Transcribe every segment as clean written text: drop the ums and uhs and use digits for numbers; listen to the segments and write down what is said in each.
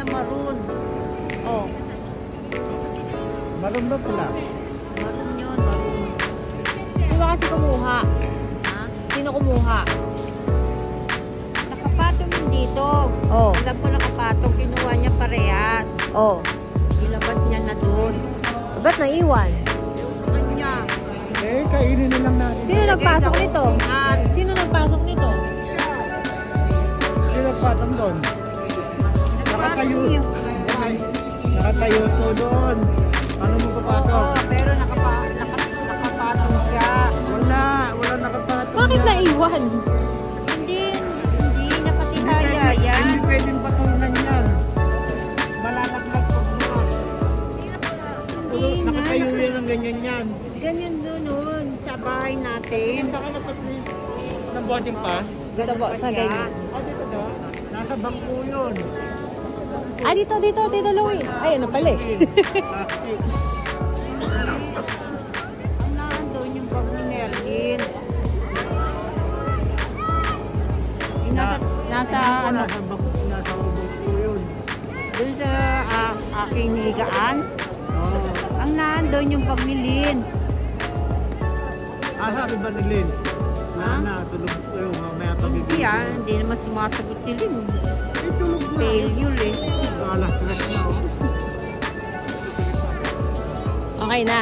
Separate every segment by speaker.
Speaker 1: na maroon.
Speaker 2: Oh.
Speaker 3: Maroon ba pala?
Speaker 1: Maroon yun, maroon.
Speaker 2: Sino kasi kumuha?
Speaker 1: Ha?
Speaker 2: Sino kumuha?
Speaker 1: Nakapatong yun dito.
Speaker 2: Oh.
Speaker 1: Alam mo nakapatong, kinuha niya parehas.
Speaker 2: Oh.
Speaker 1: Ilabas niya na doon.
Speaker 2: Ba't naiwan?
Speaker 1: Sa kanya.
Speaker 3: Eh, kainin na lang natin.
Speaker 2: Sino nagpasok nito? Sino nagpasok nito?
Speaker 3: Sino patong doon? Nakatayo. Nakatayo to doon. Paano mo papatong?
Speaker 1: Oo, pero nakapatong siya.
Speaker 3: Wala nakapatong.
Speaker 2: Bakit naiwan?
Speaker 1: Hindi nakatihaya yan.
Speaker 3: Hindi pwedeng patungan yan. Malalaglag po mo. Nakatayo yan ng ganyan yan.
Speaker 1: Ganyan doon sa bahay natin.
Speaker 3: Saka nagpa-play ng boarding pass?
Speaker 2: Dito po, sa ganyan.
Speaker 3: Dito daw. Nasa bangko yun.
Speaker 2: Dito, Tito Louie. Ay, ano pala eh.
Speaker 3: Plastic.
Speaker 1: Nandun yung bag ni Merlin. Nasa
Speaker 3: bangko yun.
Speaker 1: Doon sa aking higaan.
Speaker 3: Oo.
Speaker 1: Ang nandun yung bag ni Lynn.
Speaker 3: Sabi ba ni Lynn? Tulog kayo, mamaya pabibigyan.
Speaker 1: Hindi hindi naman sumasagot si Lynn.
Speaker 3: Tulog na.
Speaker 1: Failure eh.
Speaker 3: Alas stress na oh.
Speaker 2: Okay na.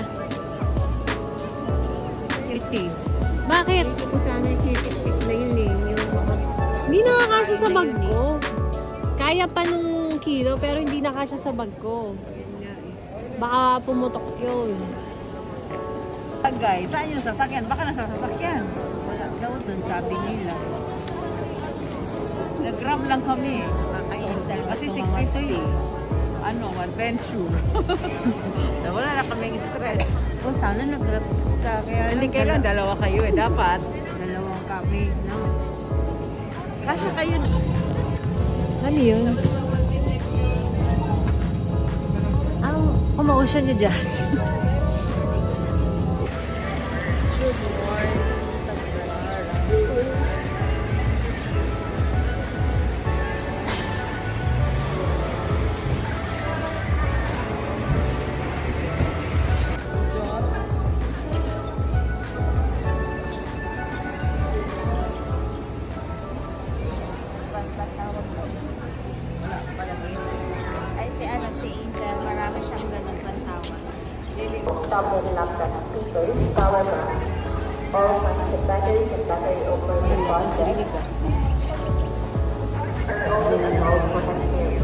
Speaker 1: Iti.
Speaker 2: Bakit?
Speaker 1: Hindi ko sana isitik-tik na yun eh. Yung mga...
Speaker 2: Hindi nakakasya sa bag ko. Kaya pa nung kilo, pero hindi nakasya sa bag ko. Baka pumutok yun.
Speaker 1: Guys, saan yung sasakyan? Baka nasa sasakyan. Wala daw doon, sabi nila. Nag-grab lang kami. Kasi 650. Adventure. Wala na kaming stress. Sana nag-grab ka. Hindi kailan, dalawa kayo eh. Dapat. Dalawang kami, no? Kasi kayo...
Speaker 2: Ano yun? Kumausya niya dyan.
Speaker 4: Si Angel, marami siyang ganun pantawag.
Speaker 5: Stop when locked on speakers, power bank. All phones and batteries and battery operating process. Turn over the mode for connectivity.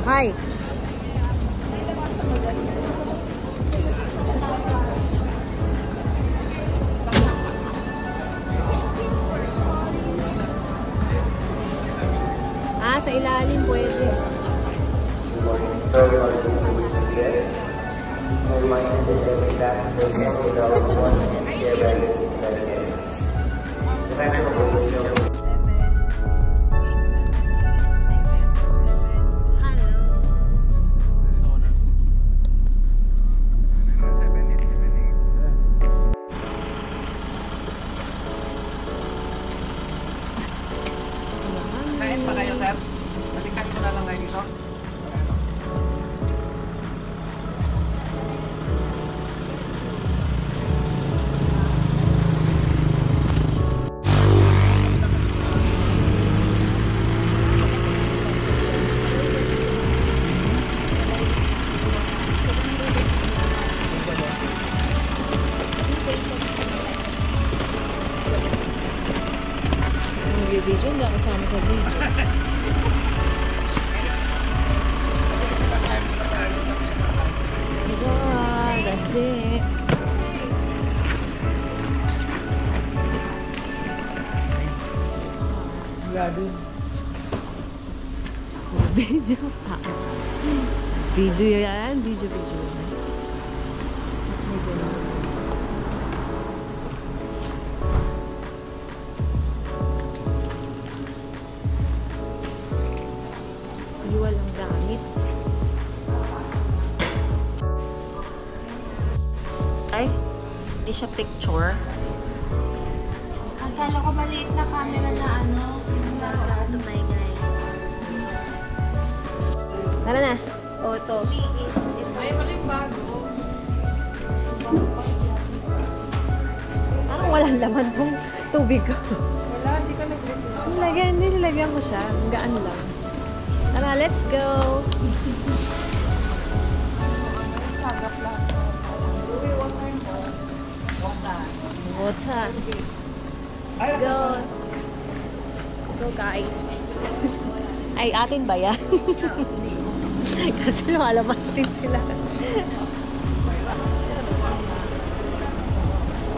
Speaker 2: Hi. Sa ilalim pwede.
Speaker 3: Kain pa kayo, sir? Balikan ko na lang kayo dito.
Speaker 2: Video, hindi ako sama sa video. That's it.
Speaker 3: Wala din.
Speaker 2: Video. Video yan. Video. Walang gamit.
Speaker 1: Ay, hindi siya picture.
Speaker 4: Kala ko maliit na camera na ano. Tumay guys.
Speaker 2: Tara na. Photo.
Speaker 4: Ay, maling bago.
Speaker 2: Parang walang laman tong tubig ko.
Speaker 4: Wala, hindi ka nag-review.
Speaker 2: Nilagyan ko siya. Ang gaan lang. Tara, let's go! Water. Let's go. Let's go, guys. Ay, atin ba yan? Kasi lumalabas din sila.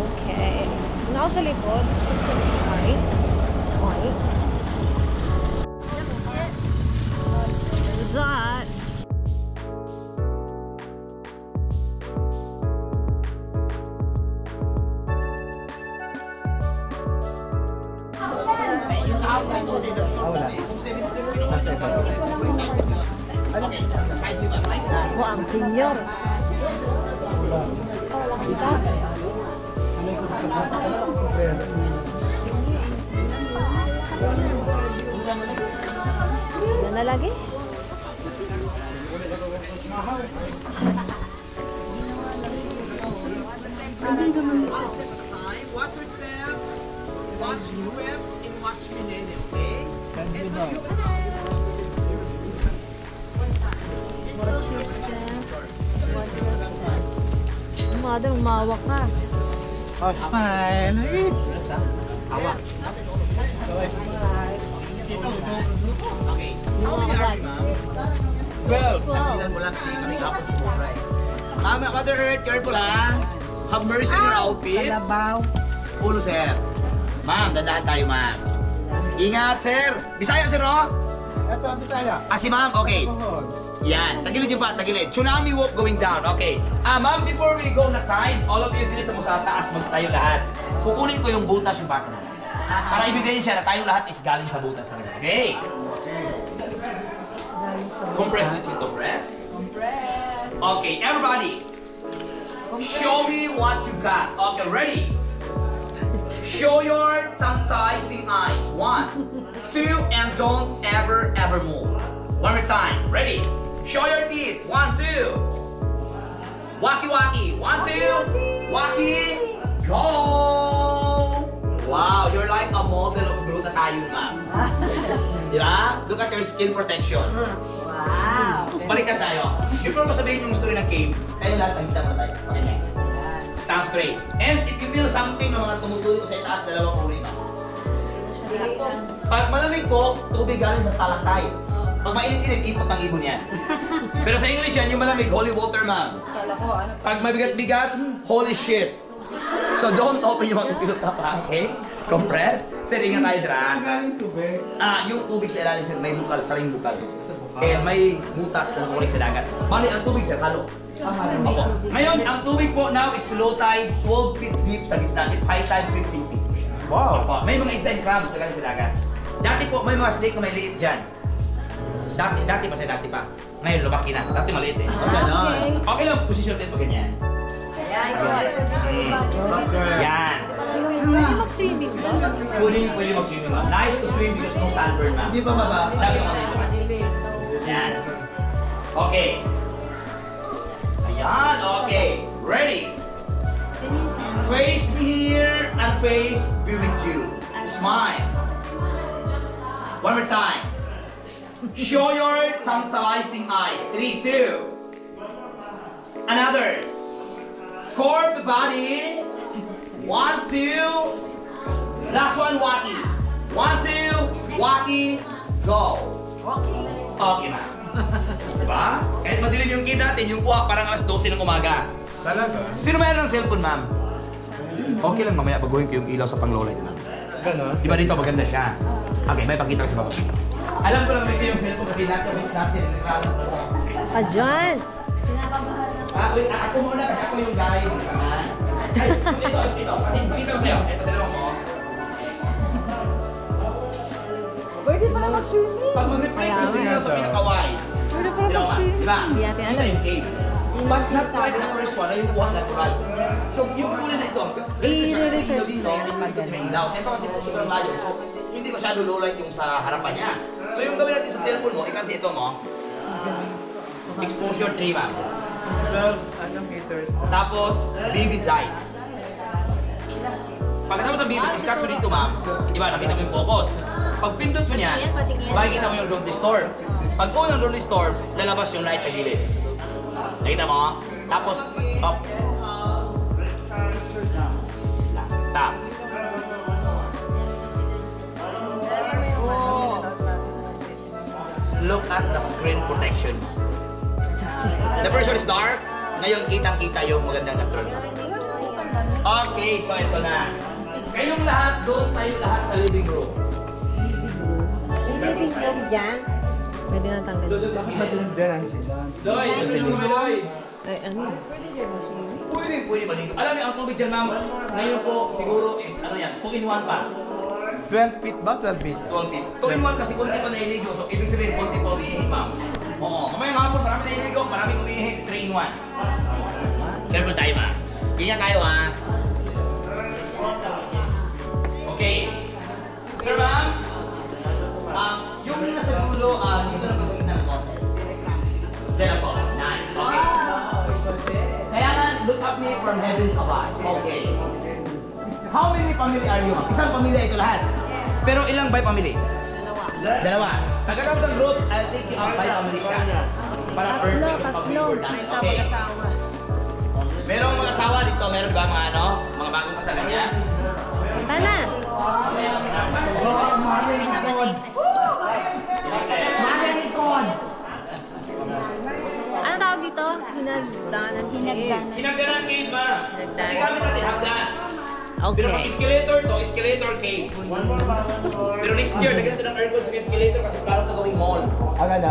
Speaker 2: Okay. Doon ako sa likod. Okay. Okay. What's that? Ako ang senior. Ika? Yan na lagi?
Speaker 3: Water step, watch web, and watch minute, okay?
Speaker 2: Mother, umawak ka.
Speaker 3: Oh, smile. Awak.
Speaker 2: Umawak.
Speaker 3: 12. Tingnan mo lang kasi kami kapos si Muray. Mama, Mother Earth, careful ha. Have mercy on your outfit.
Speaker 1: Kalabaw.
Speaker 3: Ulo, sir. Ma'am, dandahan tayo, ma'am. Ingat, sir. Bisaya, sir, oh?
Speaker 6: Ito, Bisaya.
Speaker 3: Ah, si ma'am, okay. Yan, tagilid yung pa, tagilid. Tsunami walk going down, okay. Ma'am, before we go na time, all of you dito sa taas, magtayo lahat. Kukunin ko yung butas yung baka. Para ebidensya na tayong lahat is galing sa butas talaga, okay? Compress little to press. Okay, everybody. Show me what you got. Okay, ready? Show your tantalizing eyes. 1, 2, and don't ever move. One more time. Ready? Show your teeth. 1, 2. Waki waki. 1, 2. Waki. Go. Wow, you're like a model of glutathione, ma'am. Diba? Look at your skin protection.
Speaker 1: Wow.
Speaker 3: Balikan tayo. Before ko sabihin yung story ng cave, kayo lahat sa gitna muna tayo. Okay. Stand straight. And if you feel something na mga tumutulo sa itaas, dalawang uri na. Pag malamig po, tubig galing sa stalactite. Pag mainit-init, ipot ang ibon yan. Pero sa English yan, yung malamig, holy water, ma'am. Pag mabigat-bigat, holy shit. So don't open yung mga pinunta pa, okay? Compress. Sir, ingat tayo, sir, ha?
Speaker 6: Galing tubig.
Speaker 3: Yung tubig sa ilalim, sir, may bukal, saring bukal. And may butas na nakukulik sa dagat. Bali, ang tubig, sir, halo. Opo. Ngayon, ang tubig po, now it's low tide, 12 feet deep sa gitna. If high tide, 15 feet.
Speaker 6: Wow.
Speaker 3: Opo. May mga isda and crabs na galing sa dagat. Dati po, may mga snake na may liit dyan. Dati pa. Ngayon, lumaki na. Dati maliit eh. Okay lang, position din po ganyan. Yan.
Speaker 2: Pwede mag-swimming ba?
Speaker 3: Pwede mag-swimming, ma'am. Nice to swim because no sunburn, ma'am.
Speaker 6: Hindi pa baba.
Speaker 3: Sabi ko yan. Okay. Ayan, okay. Ready? Face me here and face be with you. Smile. One more time. Show your tantalizing eyes. 3, 2. And others. Curve the body. 1, 2. Last one, waki. 1, 2. Waki. Go. Okay, ma'am. Diba? Kahit madilim yung kid natin, yung kuha parang alas 12 ng umaga.
Speaker 6: Talaga?
Speaker 3: Sino mayroon ng cellphone, ma'am? Okay lang, mamaya baguhin ko yung ilaw sa panglolay na.
Speaker 6: Gano'n?
Speaker 3: Diba dito maganda siya? Okay, may pakita ko sa baba. Alam ko lang may yung cellphone kasi dati may Snapchat.
Speaker 2: Ah, dyan.
Speaker 3: Wait, ako muna kasi ako yung guy. Ay, ito. Pakita ko sa'yo. Ito, dalawang ko.
Speaker 1: Pwede pa na mag-swimming.
Speaker 3: Pag mag-replay ko, tingnan sa pinaka-wide.
Speaker 1: Pwede pa na mag-swimming.
Speaker 3: Diba?
Speaker 2: Hindi natin alam.
Speaker 3: Ito yung cave. But not like the first one, na yung buwan natural. So, yung kulay na ito,
Speaker 2: I-research
Speaker 3: dito, may ilaw. Ito kasi po sobrang layo. So, hindi masyado low light yung sa harapan niya. So, yung gawin natin sa cellphone mo, kasi ito mo, exposure 3, ma'am.
Speaker 6: 12 meters.
Speaker 3: Tapos, vivid light. Pagkatapos ng vivid, start mo dito, ma'am. Diba, nakita mo yung focus. Pag pindot mo niyan, makikita mo yung don't disturb. Pag ko ng don't disturb, lalabas yung light sa gilid. Nakita mo? Tapos, up. Tap. Look at the screen protection. The first one is dark. Ngayon, kitang-kita yung magandang natural. Okay, so ito na. Kayong lahat, doon tayo lahat sa living room.
Speaker 2: Living room dyan. Pwede na tanggal.
Speaker 6: Bakit madilim dyan ang silan?
Speaker 3: Loy, Loy.
Speaker 2: Ay, ano?
Speaker 3: Pwede maligo. Alam niyo, ang tubig dyan, ma'am, ngayon po, siguro is, ano yan, 2-in-1 pa.
Speaker 6: 12 feet ba? 12 feet?
Speaker 3: 12 feet. 2-in-1 kasi konti pa nahiligo, so ibig sabihin, konti pa umiihi, ma'am. Oo, mamaya nga po, marami nahiligo, maraming umiihi, 3-in-1. Careful tayo, ma'am. Ingat tayo, ha? Okay. Sir, ma'am, yung nasa dulo, dito na pasok na ng konti. Diyan po. Nice. Okay. Kaya nga, look up me from heavens above. Okay. How many family are you? Isang pamilya ito lahat. Pero ilang by family? Dalawa. Pagkatapos ng group, I'll take you up by family siya. Para perfect yung pag-member namin. Okay. Merong mga asawa dito. Meron ba mga ano? Mga bagong kasal niya?
Speaker 2: Tana! Ano tawag dito? Hinagdanan.
Speaker 3: Hinagdanan cave ba? Kasi kami natin hagdan.
Speaker 2: Okay.
Speaker 3: Pero pag escalator to, escalator cave. Pero next year, lagyan ito ng aircon sa escalator kasi plano ito gawing mall.
Speaker 6: Aga na.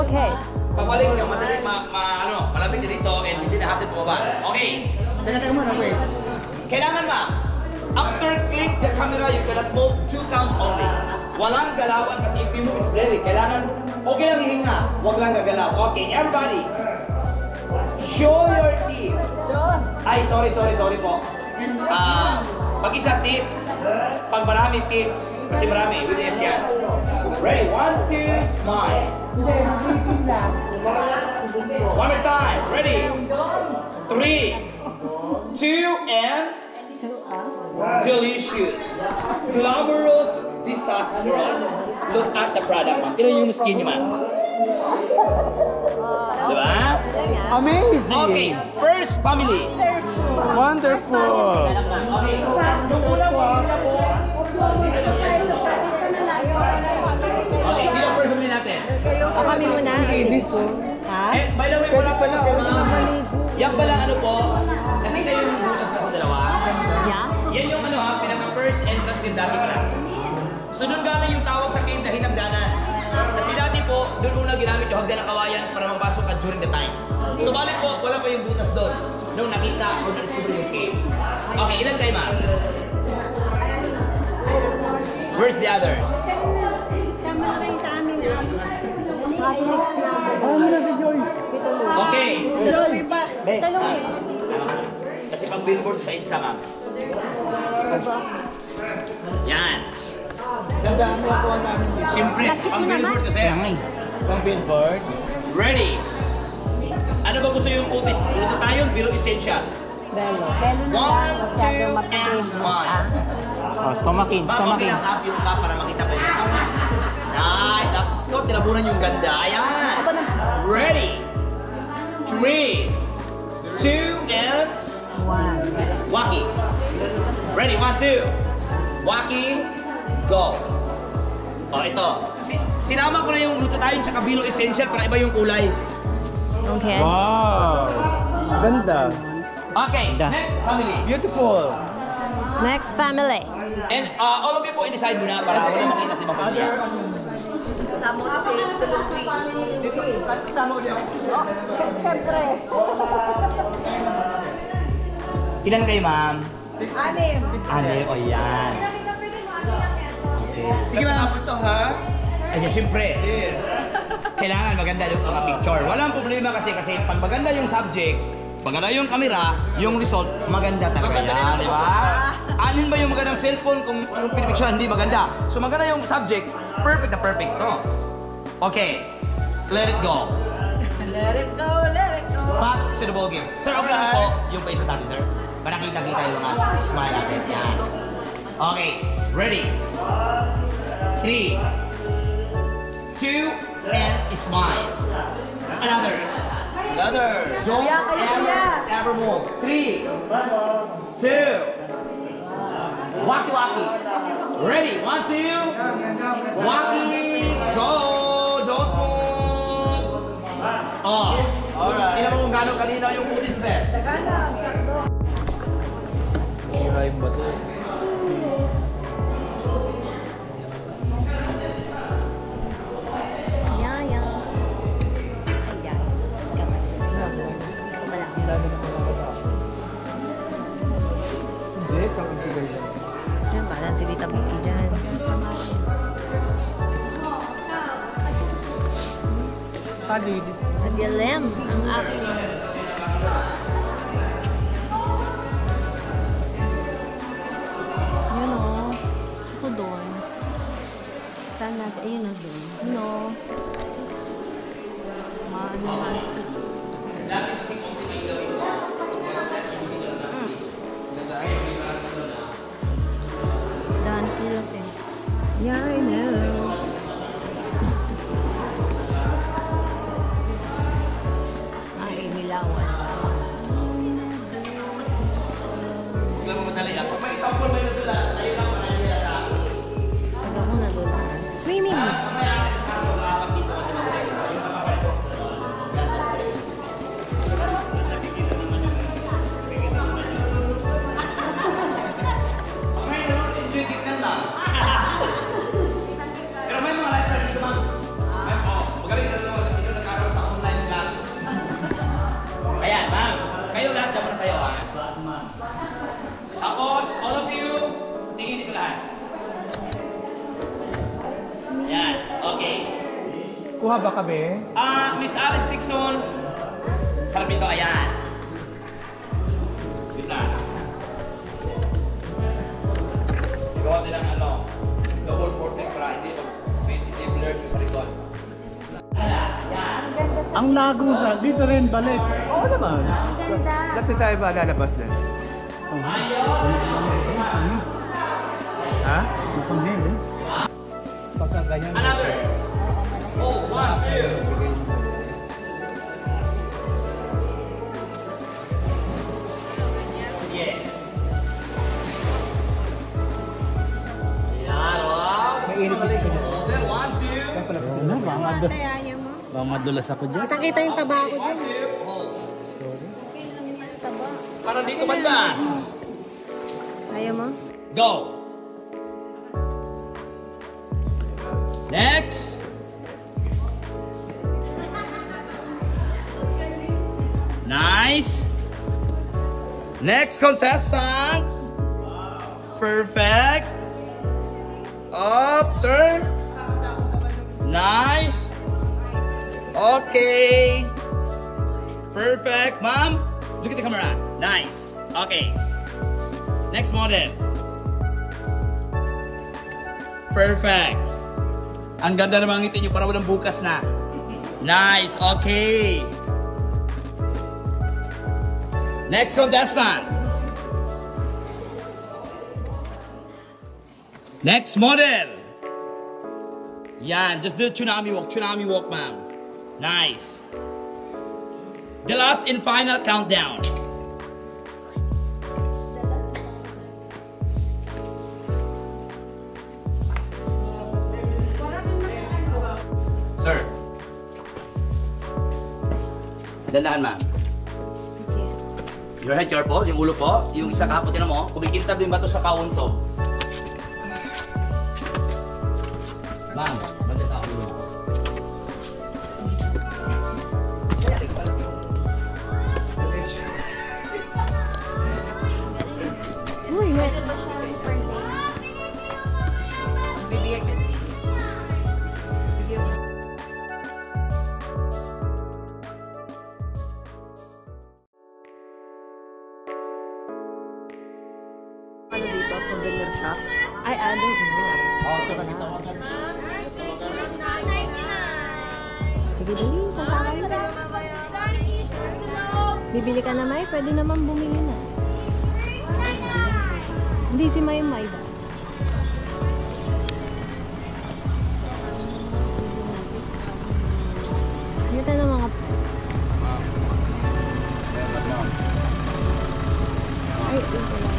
Speaker 2: Okay.
Speaker 3: Papaling ka, madali, malapit din dito and hindi na hassle po ba? Okay.
Speaker 6: Teka muna, wait.
Speaker 3: Kailangan ma, after click the camera, you cannot move 2 counts only. Walang galawan kasi if you move it's blurry. Kailangan, okay lang hihinga, huwag lang gagalaw. Okay, everybody. Show your teeth. Ay, sorry po. Pag isa tip, pag marami tips, kasi marami, with the S yan. Ready, 1, 2, smile. One more time, ready. 3, 2, and delicious, glamorous, disastrous. Look at the product, man. Tignan yung skin niyo, man. Diba?
Speaker 6: Amazing!
Speaker 3: Okay, first family.
Speaker 6: Wonderful!
Speaker 3: Okay, yung una po. Okay, sino first family natin?
Speaker 2: Kami muna. Ha?
Speaker 3: By the way, wala pala. Yan pala ano po, nakita yung butas na sa dalawa.
Speaker 2: Yeah?
Speaker 3: Yan yung ano ha, pinaka-first entrance din dati pala. So doon galing yung tawag sa cave na hinagdanan. Kasi dati po, doon una ginamit yung hagdan ng kawayan para mapasok ka during the time. So balik po, wala pa yung butas doon. Nung nakita o na-discover yung cave. Okay, ilan kayo ma'am? Where's the others? Okay. Kasi pang billboard sa EDSA ma'am. Yan.
Speaker 6: Gandaan mo ako namin dito.
Speaker 3: Siyempre, pang billboard kasi.
Speaker 6: Pang billboard.
Speaker 3: Ready? Ano ba gusto yung putis? Puto tayo, Bilo Essential. 1, 2, and smile.
Speaker 6: Oh, stomakin.
Speaker 3: Bakit lang up yung cup para makita ko yung cup? Nice! Ako, tinabunan yung ganda. Ayan! Ready? 3, 2, and 1. Waki. Ready? 1, 2. Waki. Go. Oh, ito. Sinama ko na yung glutathione tsaka Bilo Essential para iba yung kulay.
Speaker 2: Okay.
Speaker 6: Wow! Ganda.
Speaker 3: Okay, next family.
Speaker 6: Beautiful.
Speaker 2: Next family.
Speaker 3: And all of you po i-decide muna para wala makita sa ibang pamilya.
Speaker 1: Kasama ko si Tulungki.
Speaker 6: Kasama ko dyan.
Speaker 1: Siyempre.
Speaker 3: Ilan kayo, ma'am?
Speaker 1: 6.
Speaker 3: O yan. Okay. Sige, ma'am.
Speaker 6: Ito ha?
Speaker 3: Ay, siyempre.
Speaker 6: Yes.
Speaker 3: kailangan maganda yung mga picture. Walang problema kasi pag maganda yung subject, maganda yung camera, yung result, maganda talaga yan, di ba? Anin ba yung magandang cellphone kung yung pinipicture hindi maganda? So maganda yung subject, perfect na perfect, no? Okay, let it go.
Speaker 1: Let it go, let it go.
Speaker 3: Back to the ball game. Sir, okay lang po yung face sa atin, sir. Para kita-kita yung mga smile natin. Yan. Okay, ready? 3, 2, and smile. Another. Don't ever move. 3, 2. Waki waki. Ready? 1, 2. Waki. Go. Don't move. Oh. Alright. Tingnan mo kung gano'ng kalinaw yung putin best.
Speaker 6: Hira yung bato. Hindi, pang ibigay lang.
Speaker 2: Yan, parang sige tabi dyan.
Speaker 6: Kalilis.
Speaker 2: Nag-lem ang aking. Yun o. Ako doon. Saan natin? Ayun o doon. Yun o. Maano nga. Dahan kilot eh. Yeah, I know. Ay, nilawan.
Speaker 3: Huwag mo madali yan. Pag may example may nadulas, ayun lang para nila.
Speaker 2: Pag ako nadulas. Swimming!
Speaker 3: Pero may mga lifeguard dito, ma'am. Magaling na naman kasi yung nagkaroon sa online class. Ayan, ma'am. Kayo lahat, dyan muna tayo, ha? Tapos, all of you, tingin ko lahat. Ayan, okay.
Speaker 6: Kuha ba kami?
Speaker 3: Miss Alice Dixon. Harap dito, ayan. Dito lang. Gawa din ang ano, double portrait para hindi blur yung sa likod.
Speaker 6: Ang nagusa, dito rin balik. Oo naman.
Speaker 4: Ganda.
Speaker 6: Dati tayo ba lalabas din? Ha? Mukhang din eh. Pagka ganyan.
Speaker 3: Another. Oh, 1, 2. Yeah. Yan, wow.
Speaker 6: May init dito sa mga.
Speaker 3: 1, 2.
Speaker 6: Kaya pala kasi na,
Speaker 4: Kaya mo.
Speaker 6: baka madulas ako dyan.
Speaker 2: Nakita yung taba ko dyan.
Speaker 4: Okay lang yan. Taba.
Speaker 3: Para dito banda.
Speaker 2: Ayaw mo?
Speaker 3: Go. Next. Nice. Next contestant. Perfect. Up, sir. Nice. Okay. Perfect. Ma'am, look at the camera. Nice. Okay. Next model. Perfect. Ang ganda ng mga ngiti nyo para walang bukas na. Nice. Okay. Next contestant. Next model. Yan. Just do tsunami walk. Tsunami walk, ma'am. Nice. The last and final countdown. Sir. Dandahan, ma'am. Your head, your paw, yung ulo po. Yung isa kahapon, tinan mo, kumikintab yung bato sa kaunto. Ma'am, banda sa ulo.
Speaker 2: Uy, yes.
Speaker 4: Pwede ba siya per day?
Speaker 1: Bibigyan ka. souvenir shop.
Speaker 2: I don't know.
Speaker 3: Oh, ito nakita ko agad.
Speaker 2: Sige, dali. Punta ka na. Bibili ka na, May? Pwede naman bumili na. Hindi si May ba? Dito na mga pets. Ay, ito lang.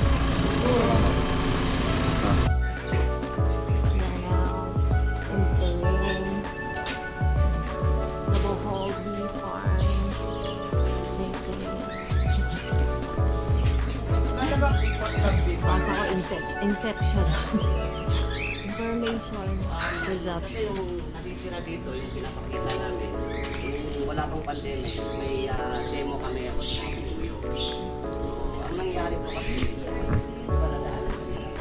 Speaker 2: Basa ko Inception. Information. Results.
Speaker 7: Yung natitira dito, yung pinapakita namin, yung wala pang pandemic, may demo kami ako sa mga buyo. So, ang nangyari po kasi, paladaanan ko yun.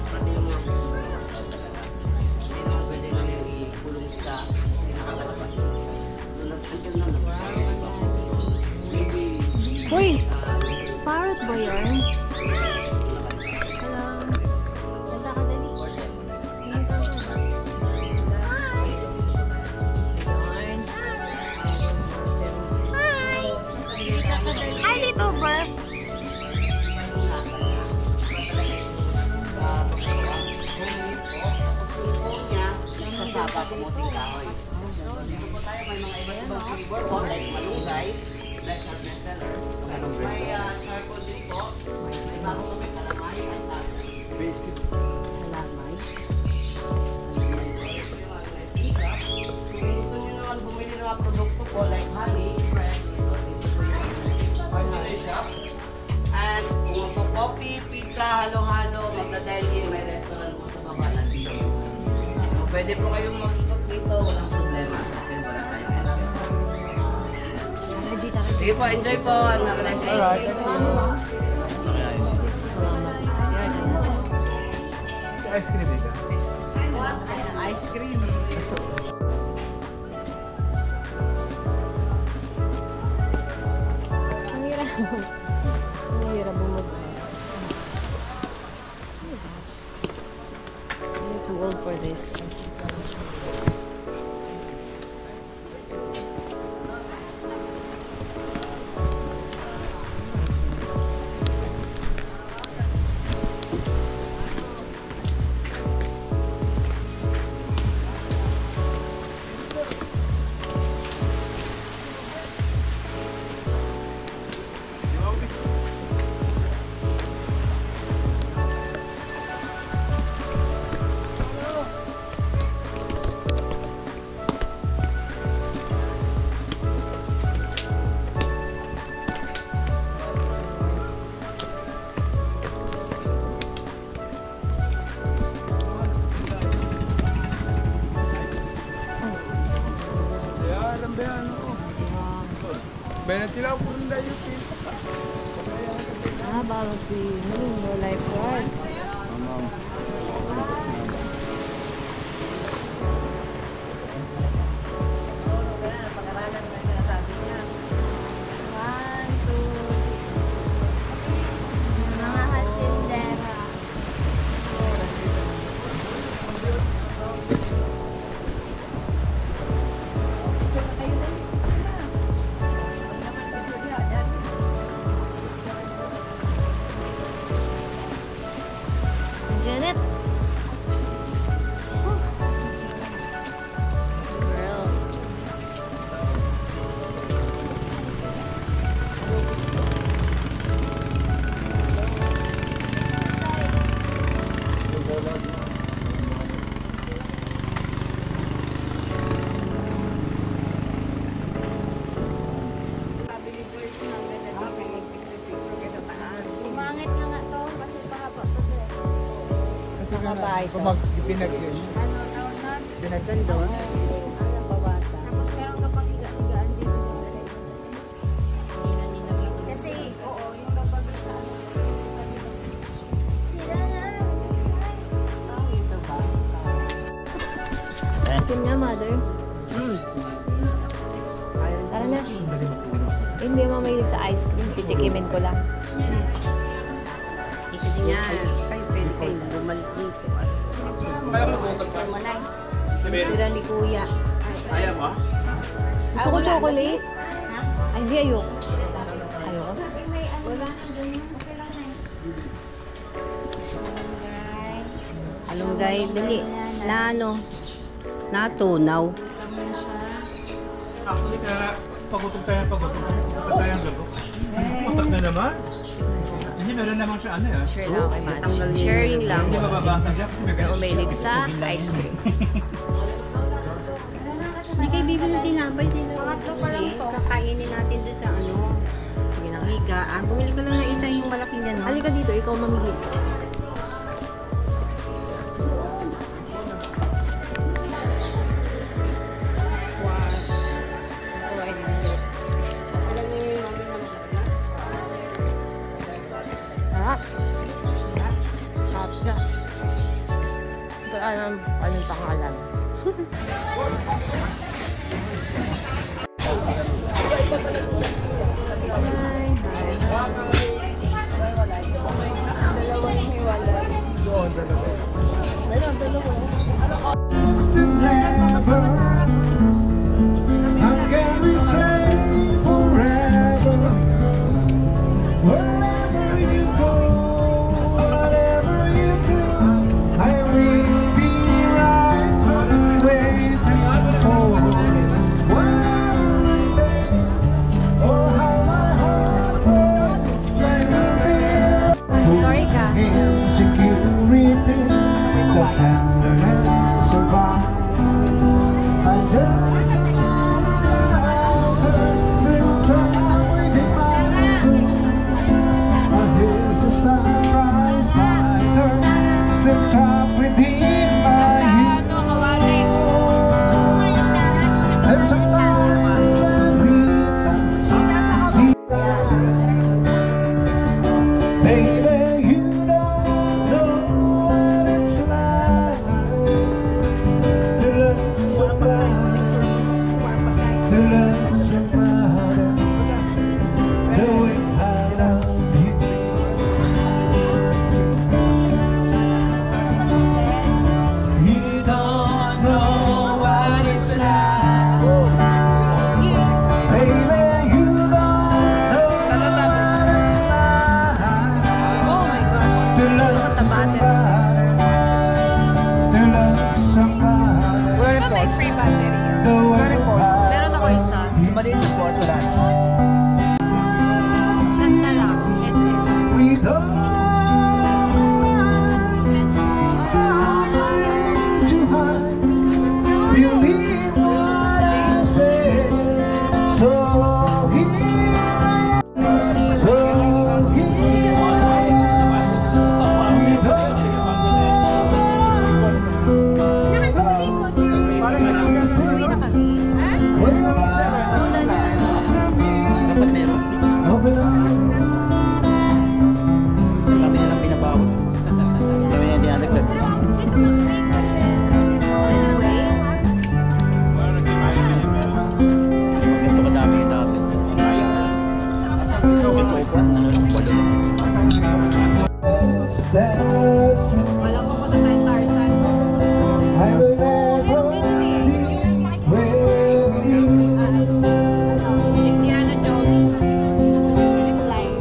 Speaker 7: Pati yung mga hindi naman pwede namin ikulong sa nakakalabas. Until na
Speaker 2: Hoy! Parrot ba yan? Hello. Ganda ka dali. Hi, little bird.
Speaker 7: kasaba kumuting kahoy. Dito po tayo may mga iba't ibang flavor po like malunggay, like our bestseller. May charcoal din po. May bago kami kalamay at
Speaker 6: Basic.
Speaker 2: Kalamay.
Speaker 7: Kung gusto nyo naman bumili ng mga produkto po like honey, fresh dito. Dito po yung ordinary shop. And kung po coffee, pizza, halo-halo, magda-dine-in, may restaurant po sa baba na dito. So, pwede po kayong mag-ikot dito, walang problema. Kasi wala tayong entrance. Sige po, enjoy po. Ang nice day.
Speaker 6: Alright. Ice cream dito.
Speaker 1: Ice cream.
Speaker 2: Ang hirap. Ang hirap bumag. I'm too old for this.
Speaker 6: Benatilaw po rin tayo.
Speaker 2: Ah, bawal swimming. No lifeguards.
Speaker 4: Mga hashindera.
Speaker 2: Janet. Girl.
Speaker 4: Umangit na nga to kasi pahaba pa to eh.
Speaker 1: Nakabahay
Speaker 6: Kung mag-pinag yun.
Speaker 4: Ano, taon na?
Speaker 1: Pinagandun.
Speaker 4: Alam pa bata. Tapos meron ka pang higa-higaan dito. Kasi, oo, yung kapag sila na.
Speaker 1: Ito ba?
Speaker 2: Kim nga, mother.
Speaker 1: Ayaw
Speaker 2: na. Hindi mo mahilig sa ice cream. Titikimin ko lang.
Speaker 1: Ito din yan. Kayo pwede kayo bumalik dito. Malay. Tira ni Kuya.
Speaker 3: Ayaw mo?
Speaker 2: Gusto ko chocolate. Ay, hindi. Ayoko. Ayoko.
Speaker 1: Alunggay, dali. Na ano? Natunaw.
Speaker 6: Actually, kaya pagutog tayo ang pagutog. Patay ang gago. Utak na naman. Hindi, meron naman siya ano yan.
Speaker 1: Share lang kay Manny. Sharing lang.
Speaker 6: Hindi mababasa siya. Kasi may ganyan.
Speaker 1: Umilig sa ice cream.
Speaker 2: Hindi kayo bibili ng tinapay.
Speaker 1: Hindi, kakainin natin doon sa ano. Sige na. Higa. Bumili ko lang na isa yung malaking gano'n.
Speaker 2: Halika dito, ikaw mamili.
Speaker 1: Squash. Oh, I didn't get it.
Speaker 2: Sarap. Sarap siya. Ito anong pangalan. Sorry ka. May free battery. Meron ako isa.
Speaker 6: Maliit yung boss, wala na.
Speaker 2: Santa lang. SS. Wala ko punta tayo Tarzan. Indiana Jones. Zipline.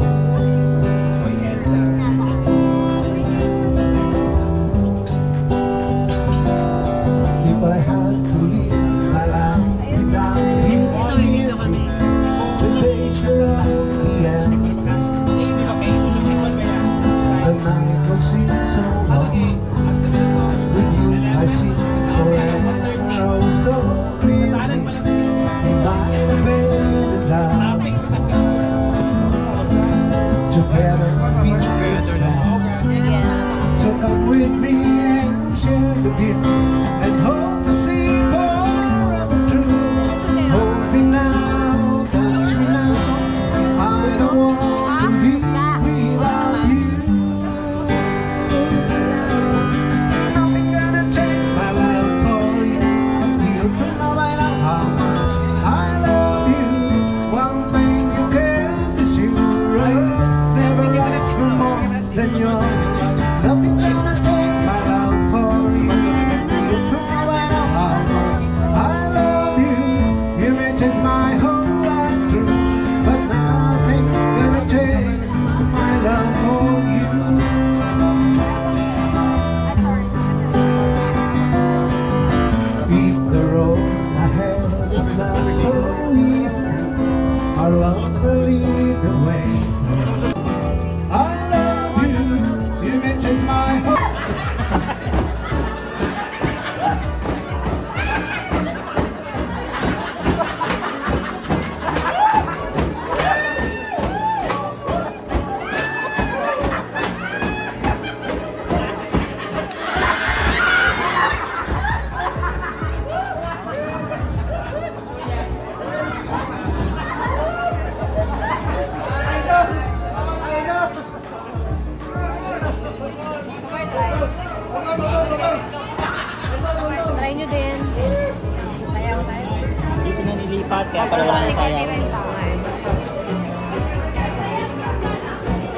Speaker 8: If I had to live my life without you,
Speaker 2: Ito, may video kami.
Speaker 8: the days will end. The night will seem so long. With you, I see forever. Oh, so clearly. By the bed down. Together, we will strong. So come with me and share the gift and hope to see forever true. Hold me now, touch me now. I don't want to be without you. Nothing gonna change my love for I love you, you may take my heart.
Speaker 2: Try nyo din.
Speaker 9: Dito na nilipat, kaya pala wala na sayang.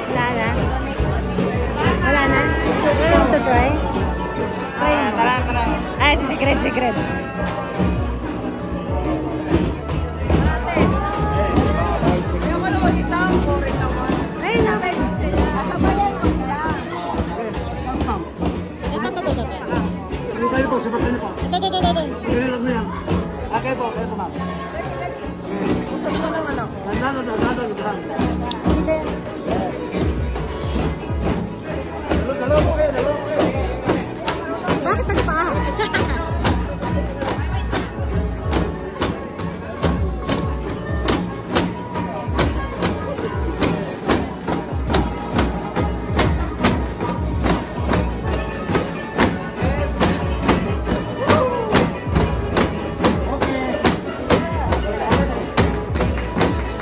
Speaker 2: Wala na? Wala na? Wala na to try? Try mo.
Speaker 1: Tara.
Speaker 2: Ay, secret.
Speaker 1: Yung ano mag-isang, boring naman.
Speaker 2: Ay, naman.
Speaker 8: Kayo po, sabatin niyo po.
Speaker 2: Ito.
Speaker 8: Kailan mo yan? Kayo po, ma'am.
Speaker 1: Gusto naman naman ako.
Speaker 8: Dandan. Dalawa po kayo.
Speaker 2: Bakit nagpaa?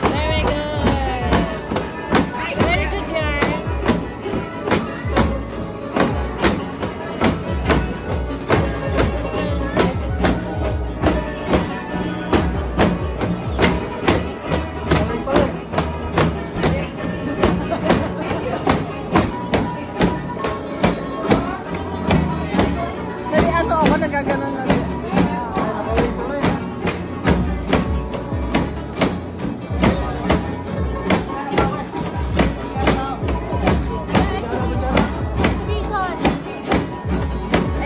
Speaker 2: Very good. Very good, girl.
Speaker 1: Dali, ano ako, nagaganon na rin.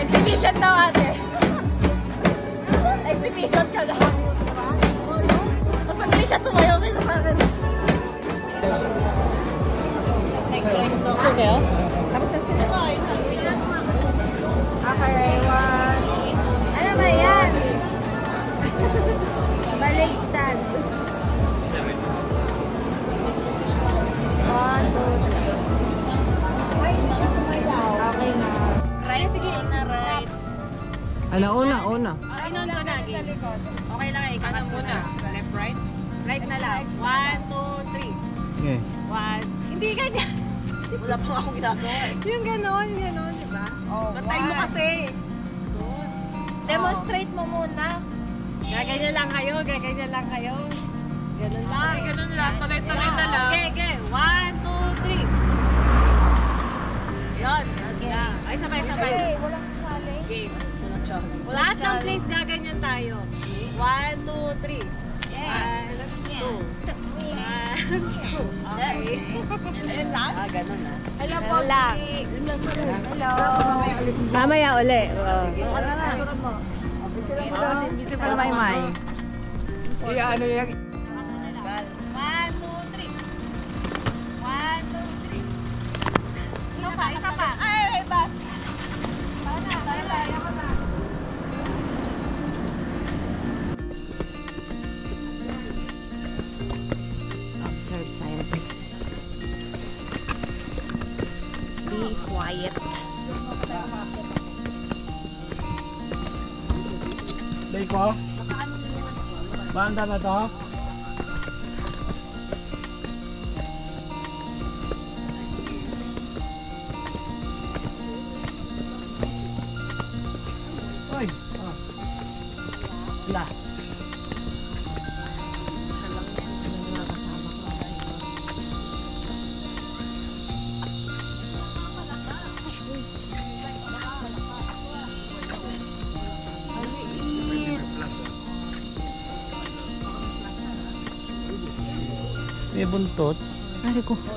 Speaker 1: Exhibition daw, ate. Exhibition ka daw. Tapos ang galing siya sumayaw kaysa sa akin.
Speaker 2: Sure kayo?
Speaker 1: Tapos na sila. Okay, one. Ano ba yan? Baligtad. 1, 2, 3. Ay, hindi ka sumayaw. Okay na. Right, sige, na-raps.
Speaker 7: Ano, una.
Speaker 2: Inon ko na, game. Okay lang, ikaw na muna. Left, right? Right na lang. 1, 2, 3.
Speaker 7: Okay.
Speaker 2: 1. Hindi ganyan.
Speaker 1: Wala pa akong ginagawa.
Speaker 2: Yung ganon, di ba?
Speaker 1: Bantay mo kasi. Demonstrate mo muna.
Speaker 2: Gaganyan lang kayo. Ganun lang.
Speaker 1: Ganun lang. Tuloy-tuloy na lang.
Speaker 2: Okay. 1, 2, 3. Yun. Ay, sabay.
Speaker 1: Walang challenge.
Speaker 2: Game. Lahat ng place gaganyan tayo. 1, 2, 3. 1, 2. Okay.
Speaker 1: Ayun lang.
Speaker 2: Ganun na.
Speaker 1: Hello po. Hello.
Speaker 2: Mamaya uli.
Speaker 1: Ano na?
Speaker 7: Dito pa may.
Speaker 6: Ano yan?
Speaker 2: 1, 2, 3. 1, 2, 3. Isa pa.
Speaker 1: Ay, bas.
Speaker 2: Observe silence. Be quiet.
Speaker 6: Day ko? Banda na to? Uy! Wala. May buntot.
Speaker 2: Ari ko.
Speaker 6: Sige.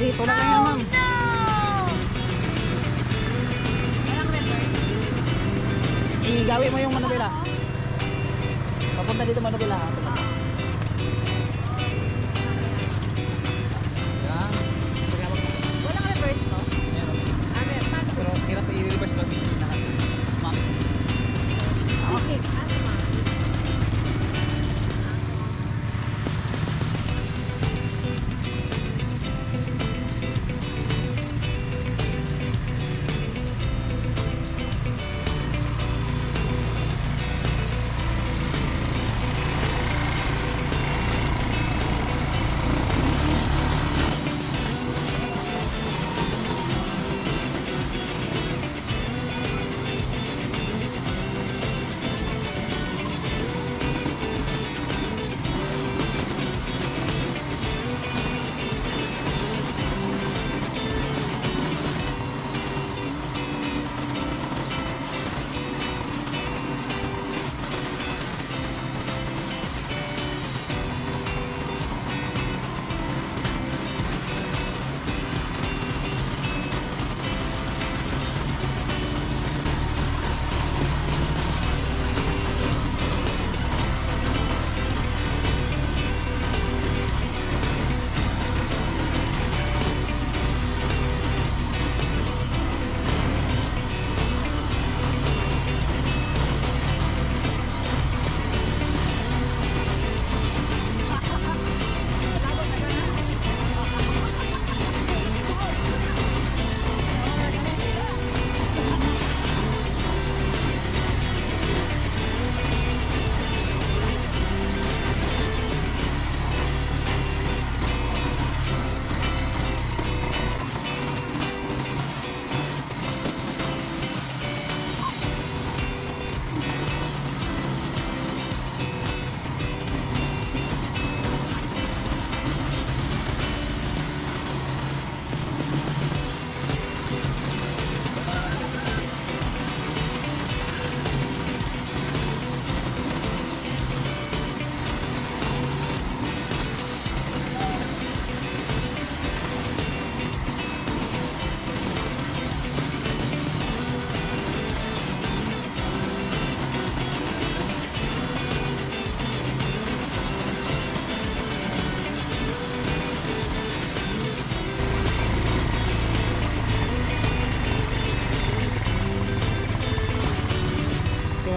Speaker 9: Dito na kayo, ma'am.
Speaker 4: Walang reverse.
Speaker 9: Igawi mo yung Manubela. Papunta dito Manubela. Ha? Yan.
Speaker 4: Walang reverse to?
Speaker 9: Meron.
Speaker 4: Paano?
Speaker 9: Pero hirap i-reverse lang yung sinahan. Ma'am.
Speaker 4: Okay.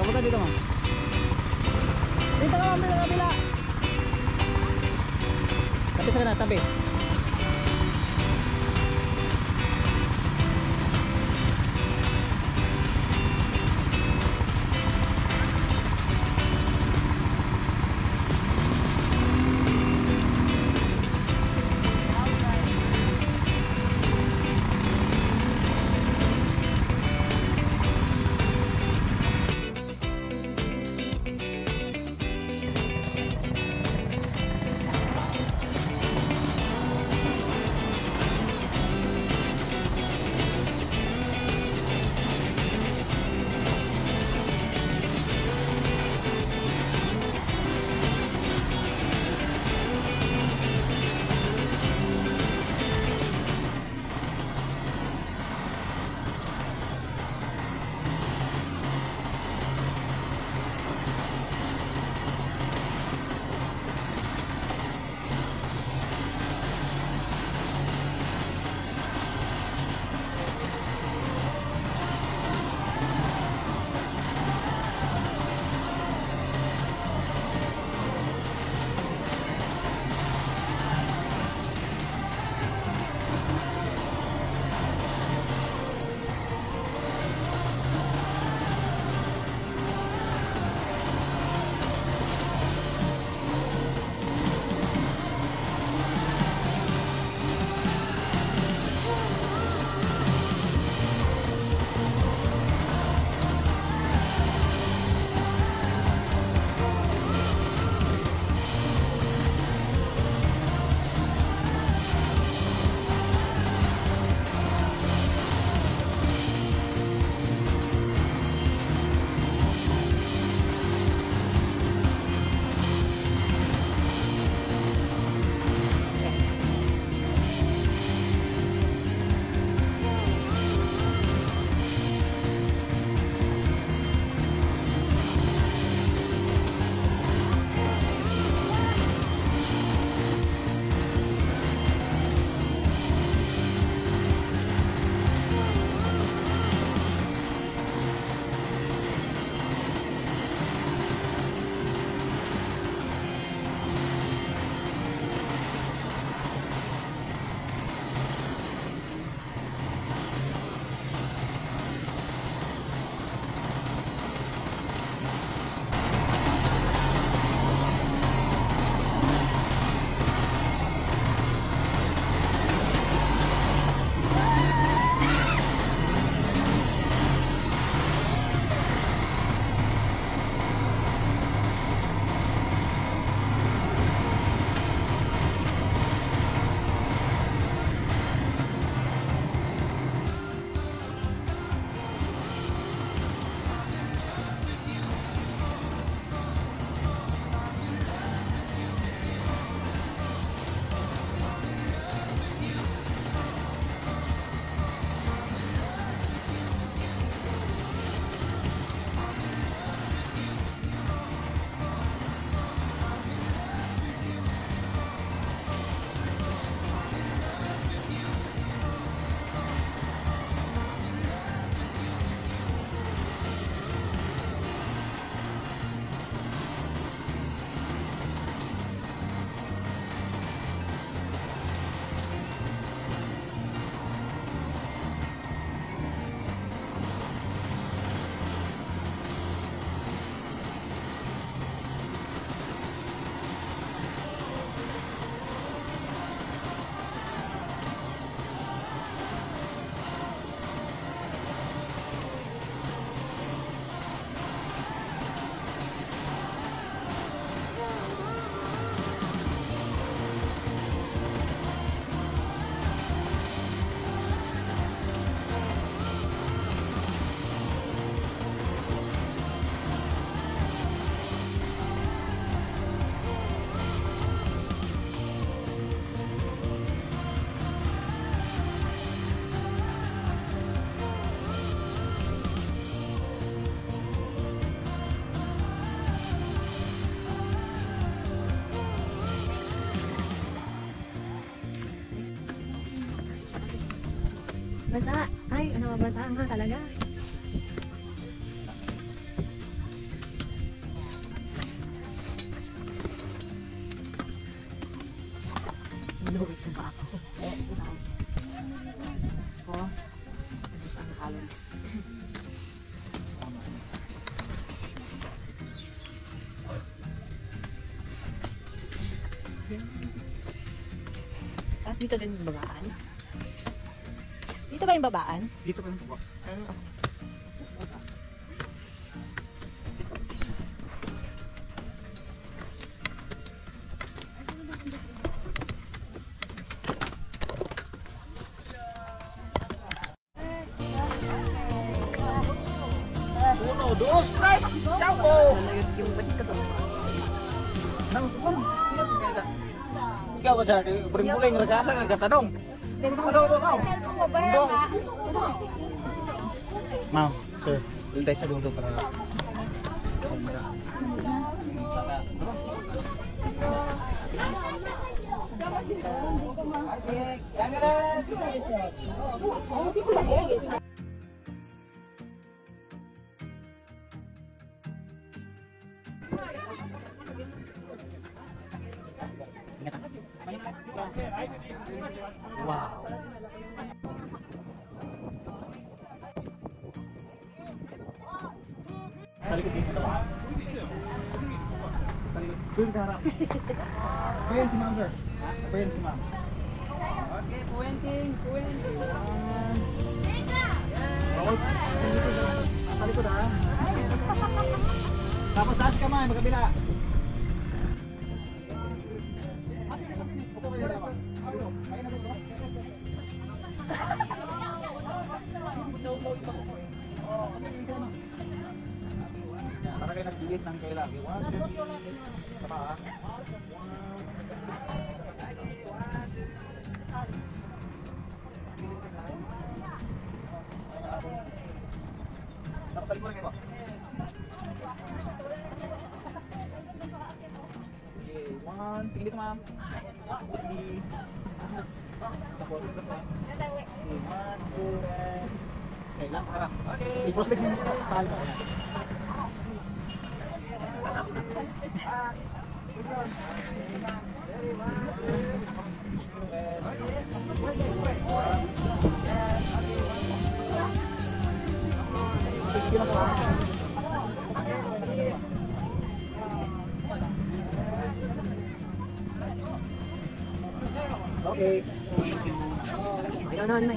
Speaker 9: Punta dito, ma'am. Dito ka, ma'am. Dito ka, bila. Tabi sa kanan, tabi.
Speaker 2: Basa. Ay, nababasa nga talaga. Luwis na pa ako. Guys. Oh. Guys, ang calories. Tapos dito din yung babaan. Dito ba yung babaan?
Speaker 6: Dito pa yung baba.
Speaker 9: Uno, dos, tres, ciao po! Ikaw ba siya? Buling-buling, nagkasa nga katanong. Ma'am, sir, doon tayo sa dulo para... Wow. Doon ka harap. Ako yan si ma'am, sir. Ako yan si ma'am. Okay, puwenting. Bawal. Sa likod ha. Tapos taas ka man, magkabila. Para kayo nagdigit ng kailang. Tama ha? Tapos talikod na kayo ba? Okay, one. Tingin dito ma'am. Tapos dito ma'am. Okay, one, two, and... Okay, last harap. Okay. I-prospect mo tayo ba? Okay.
Speaker 2: Ayaw naman na.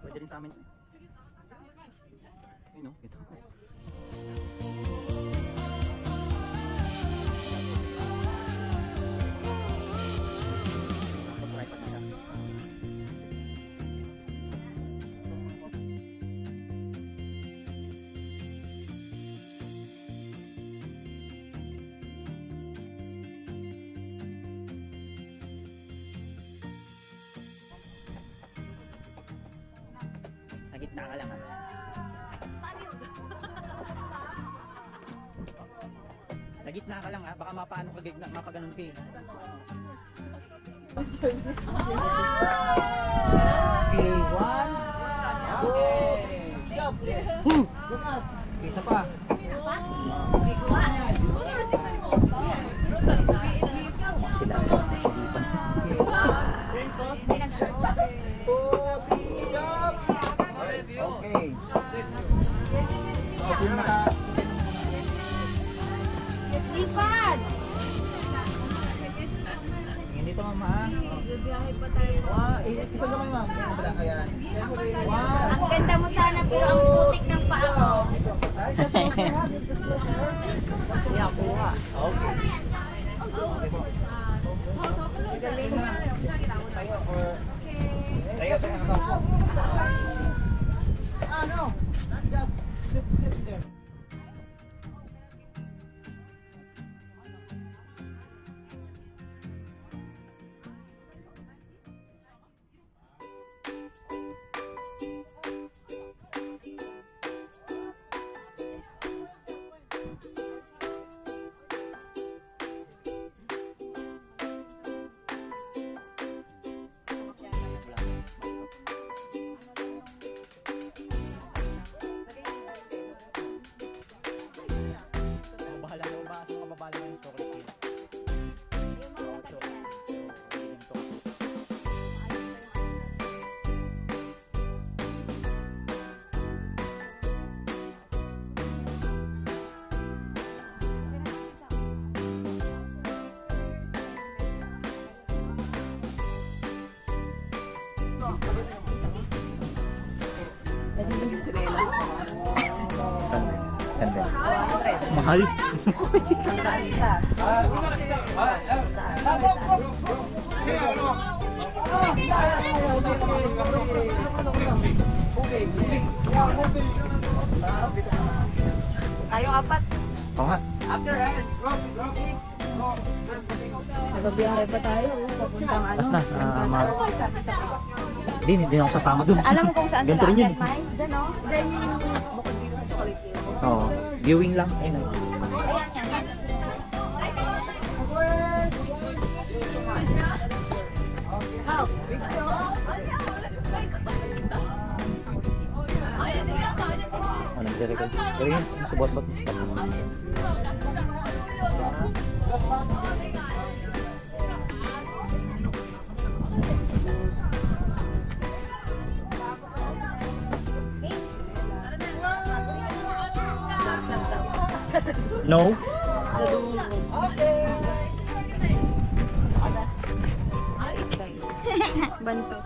Speaker 9: Pwede rin sa amin. Ayun o, ito. gitna ka lang ha. Sa gitna ka lang ha, baka mapaano ka gigna, mapaganon ka eh. Okay, 1. Okay. Jump. Isa pa. Sila silipan. Okay. Okay, naka...
Speaker 4: Lipad!
Speaker 9: Tingin dito mama.
Speaker 4: Bibiyahe pa tayo.
Speaker 9: Isa naman ma'am. Ayan.
Speaker 4: Ang ganda mo sana pero ang putik ng paa mo.
Speaker 9: Okay. Tayo sa ako. No. Just sit there. Mahal.
Speaker 1: Tayo apat.
Speaker 9: Oo nga.
Speaker 4: Nagbiyahe pa tayo. Papuntang ano.
Speaker 9: Basta hindi ako sasama dun.
Speaker 4: Alam mo kung saan
Speaker 9: ganito rin yun.
Speaker 4: Diyan o. Then bukod dito sa Collective.
Speaker 9: Oo. Viewing lang. Ayun.
Speaker 4: Ayan yan.
Speaker 9: Nagre-record. Pero yun, subot-bot na stop naman. No?
Speaker 2: Banso.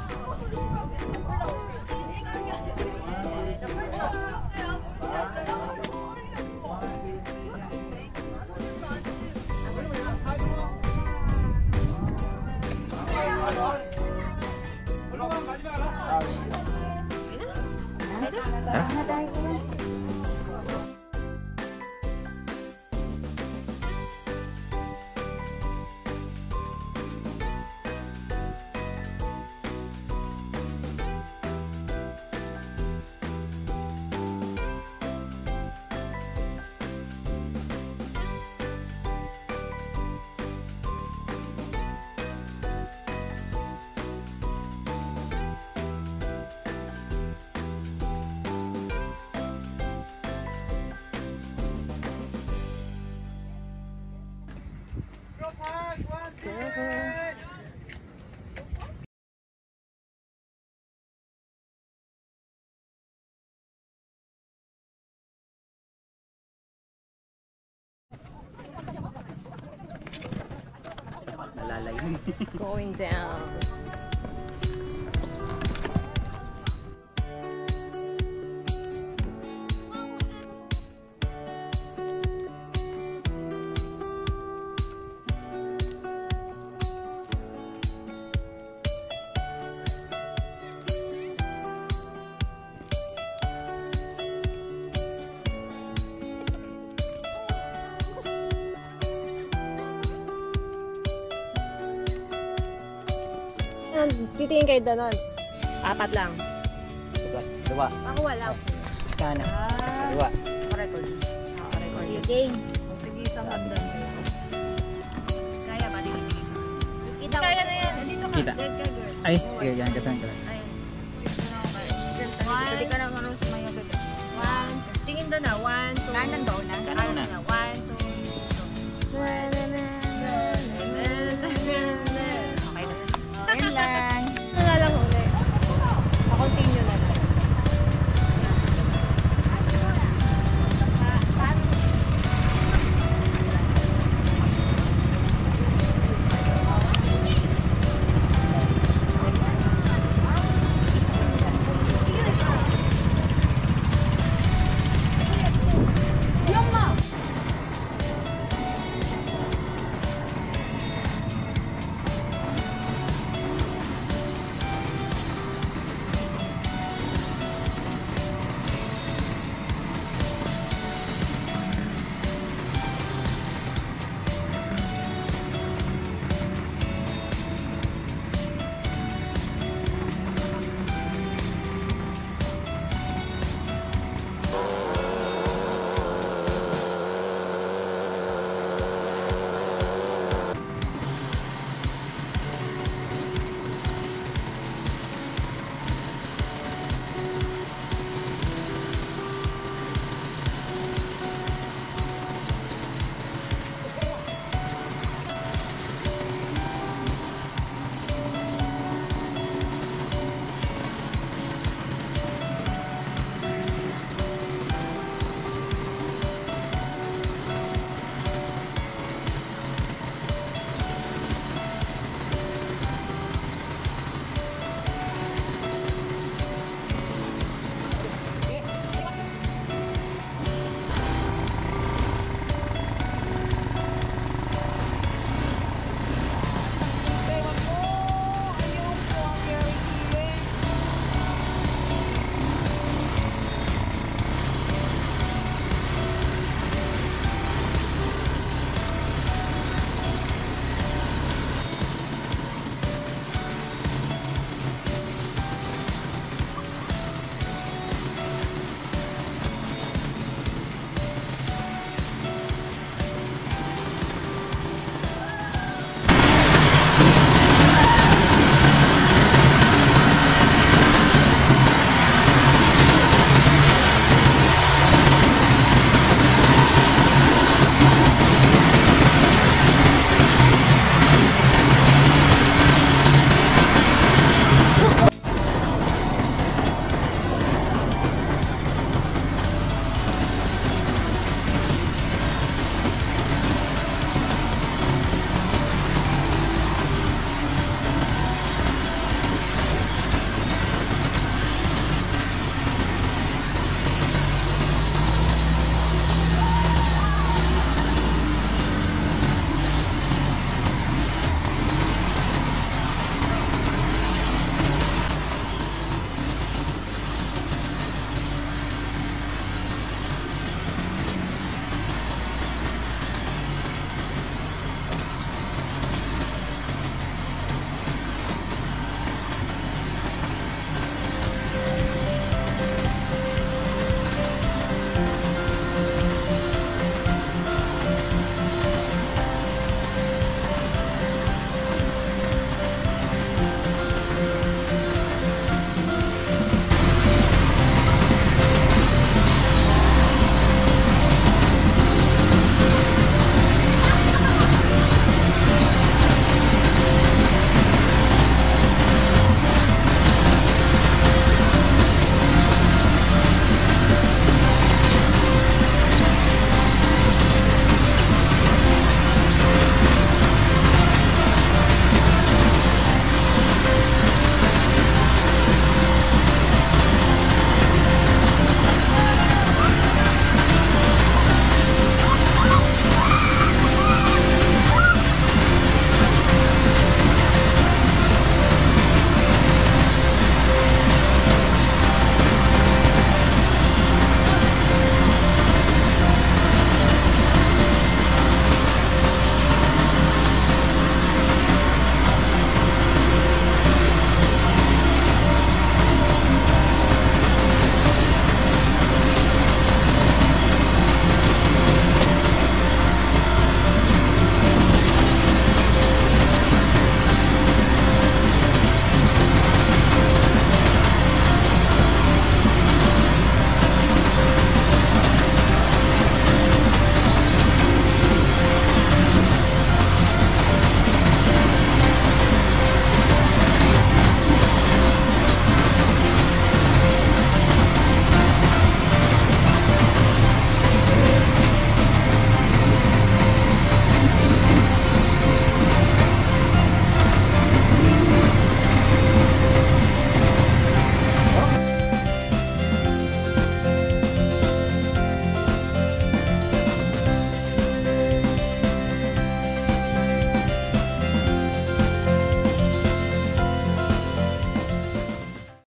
Speaker 2: Let's go.
Speaker 9: Nalalay.
Speaker 2: Going down. Titingin kayo doon. 4 lang.
Speaker 9: Sugat. Dua.
Speaker 2: Ako wala.
Speaker 9: Kanan. Dua.
Speaker 1: Record. Record.
Speaker 4: Game.
Speaker 2: Sige, isang hagdan.
Speaker 1: Kaya ba? Di ba isa?
Speaker 4: Kita ko.
Speaker 2: Kaya na yan. Dito ka.
Speaker 9: Kita.
Speaker 2: Dead ka, girl.
Speaker 9: Ay, sige, yan. Katang ka.
Speaker 2: Ayun.
Speaker 4: Hindi ka na marunong sumayo.
Speaker 2: One. Tingin doon na. 1, 2.
Speaker 4: Kanan ba una?
Speaker 2: Kanan na. 1,